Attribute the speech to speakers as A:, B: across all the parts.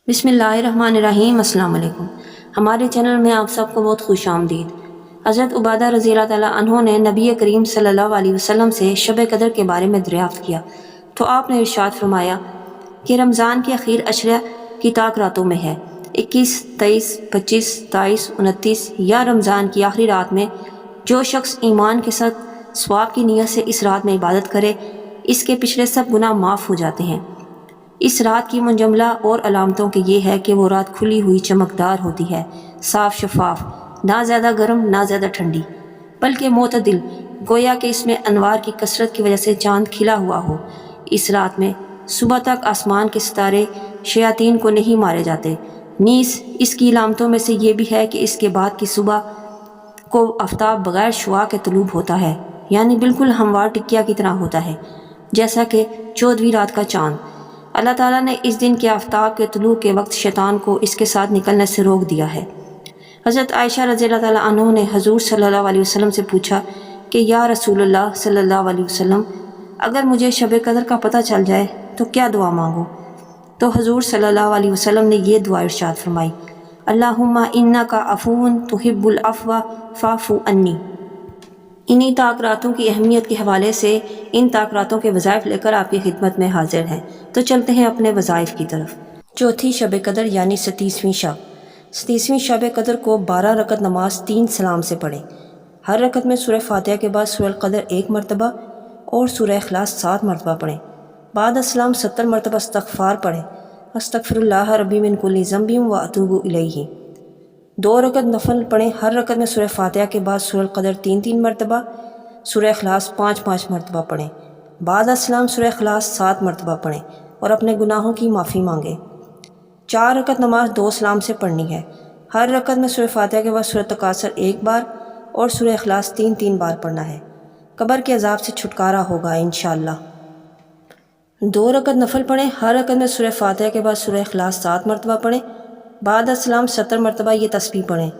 A: بسم اللہ الرحمن الرحیم۔ السلام علیکم۔ ہمارے چینل میں آپ سب کو بہت خوش آمدید۔ حضرت عبادہ رضی اللہ تعالیٰ عنہ نے نبی کریم صلی اللہ علیہ وسلم سے شب قدر کے بارے میں دریافت کیا تو آپ نے ارشاد فرمایا کہ رمضان کے اخیر عشرہ کی طاق راتوں میں ہے، 21، 23، 25، 27، 29 یا رمضان کی آخری رات میں جو شخص ایمان کے ساتھ ثواب کی نیت سے اس رات میں عبادت کرے اس کے پچھلے سب گناہ معاف ہو جاتے ہیں۔ اس رات کی منجملہ اور علامتوں کی یہ ہے کہ وہ رات کھلی ہوئی چمکدار ہوتی ہے، صاف شفاف، نہ زیادہ گرم نہ زیادہ ٹھنڈی، بلکہ معتدل، گویا کہ اس میں انوار کی کثرت کی وجہ سے چاند کھلا ہوا ہو۔ اس رات میں صبح تک آسمان کے ستارے شیاطین کو نہیں مارے جاتے۔ نیز اس کی علامتوں میں سے یہ بھی ہے کہ اس کے بعد کی صبح کو آفتاب بغیر شعاع کے طلوع ہوتا ہے، یعنی بالکل ہموار ٹکیا کی طرح ہوتا ہے، جیسا کہ 14ویں رات کا چاند۔ اللہ تعالیٰ نے اس دن کے آفتاب کے طلوع کے وقت شیطان کو اس کے ساتھ نکلنے سے روک دیا ہے۔ حضرت عائشہ رضی اللہ تعالیٰ عنہ نے حضور صلی اللہ علیہ وسلم سے پوچھا کہ یا رسول اللہ صلی اللہ علیہ وسلم، اگر مجھے شب قدر کا پتہ چل جائے تو کیا دعا مانگوں؟ تو حضور صلی اللہ علیہ وسلم نے یہ دعا ارشاد فرمائی، اللہم انکا عفو تحب العفو فاعف عنی۔ انہی طاق راتوں کی اہمیت کے حوالے سے ان طاق راتوں کے وظائف لے کر آپ کی خدمت میں حاضر ہیں، تو چلتے ہیں اپنے وظائف کی طرف۔ چوتھی شب قدر یعنی 37ویں شب۔ 37ویں شب قدر کو 12 رکعت نماز 3 سلام سے پڑھیں۔ ہر رکعت میں سورہ فاتحہ کے بعد سورہ القدر 1 مرتبہ اور سورہ اخلاص 7 مرتبہ پڑھیں۔ بعد السلام 70 مرتبہ استغفار پڑھیں، استغفر اللہ ربی من کل ذنب و اتوب الیہ۔ 2 رکعت نفل پڑھیں۔ ہر رکعت میں سورہ فاتحہ کے بعد سورہ القدر 3 مرتبہ، سورہ اخلاص 5 مرتبہ پڑھیں۔ بعد السلام سورہ اخلاص 7 مرتبہ پڑھیں اور اپنے گناہوں کی معافی مانگیں۔ 4 رکعت نماز 2 سلام سے پڑھنی ہے۔ ہر رکعت میں سورہ فاتحہ کے بعد سورہ تکاثر 1 بار اور سورہ اخلاص 3 بار پڑھنا ہے۔ قبر کے عذاب سے چھٹکارا ہوگا انشاءاللہ۔ 2 رکعت نفل پڑھیں۔ ہر رکعت میں سورہ فاتحہ کے بعد سورہ اخلاص 7 مرتبہ پڑھیں۔ بعد السلام 70 مرتبہ یہ تسبیح پڑھیں،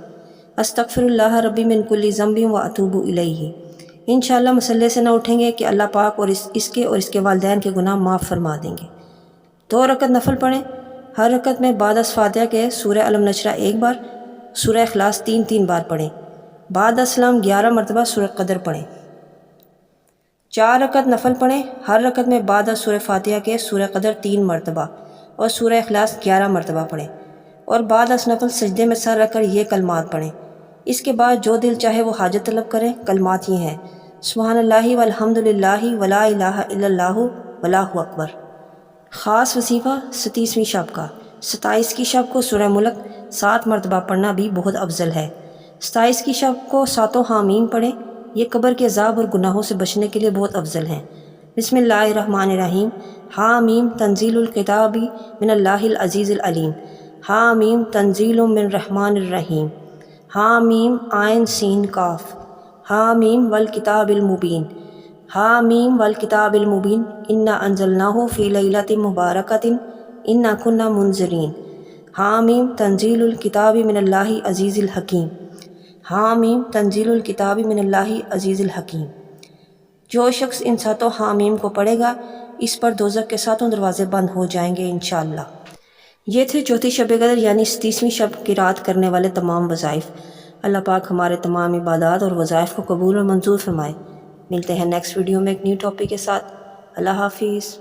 A: استغفر اللہ ربی من کل ذنب و اتوب الیہ۔ انشاءاللہ مسلح سے نہ اٹھیں گے کہ اللہ پاک اور اس کے والدین کے گناہ معاف فرما دیں گے۔ 2 رکعت نفل پڑھیں۔ ہر رکعت میں بعد از فاتحہ کے سورہ علم نشرہ 1 بار، سورہ اخلاص 3 بار پڑھیں۔ بعد السلام 11 مرتبہ سورہ قدر پڑھیں۔ 4 رکعت نفل پڑھیں۔ ہر رکعت میں بعد از سورہ فاتحہ کے سورہ قدر 3 مرتبہ اور سورہ اخلاص 11 مرتبہ پڑھیں اور بعد از نفل سجدے میں سر رکھ کر یہ کلمات پڑھیں۔ اس کے بعد جو دل چاہے وہ حاجت طلب کریں۔ کلمات یہ ہیں، سبحان اللہ والحمد للہ ولا الہ الا اللہ واللہ اکبر۔ خاص وظیفہ 37ویں شب کا۔ 27 کی شب کو سورہ ملک 7 مرتبہ پڑھنا بھی بہت افضل ہے۔ 27 کی شب کو 7 حامیم پڑھیں، یہ قبر کے عذاب اور گناہوں سے بچنے کے لیے بہت افضل ہیں۔ بسم اللہ الرحمن الرحیم۔ حامیم تنزیل الکتاب من اللہ العزیز العلیم۔ حامیم تنزیل من الرحمن الرحیم۔ حامیم عین سین کاف۔ حامیم والکتاب المبین۔ حامیم والکتاب المبین انا انزلناہ فی لیلۃ مبارکۃ انا کنا منذرین۔ حامیم تنزیل الکتاب من اللہ عزیز الحکیم۔ حامیم تنزیل الکتاب من اللہ عزیز الحکیم۔ جو شخص ان 7 حامیم کو پڑھے گا اس پر دوزخ کے 7 دروازے بند ہو جائیں گے انشاءاللہ۔ یہ تھے چوتھی شب قدر یعنی 37ویں شب کی رات کرنے والے تمام وظائف۔ اللہ پاک ہمارے تمام عبادات اور وظائف کو قبول اور منظور فرمائے۔ ملتے ہیں نیکسٹ ویڈیو میں ایک نیو ٹاپک کے ساتھ۔ اللہ حافظ۔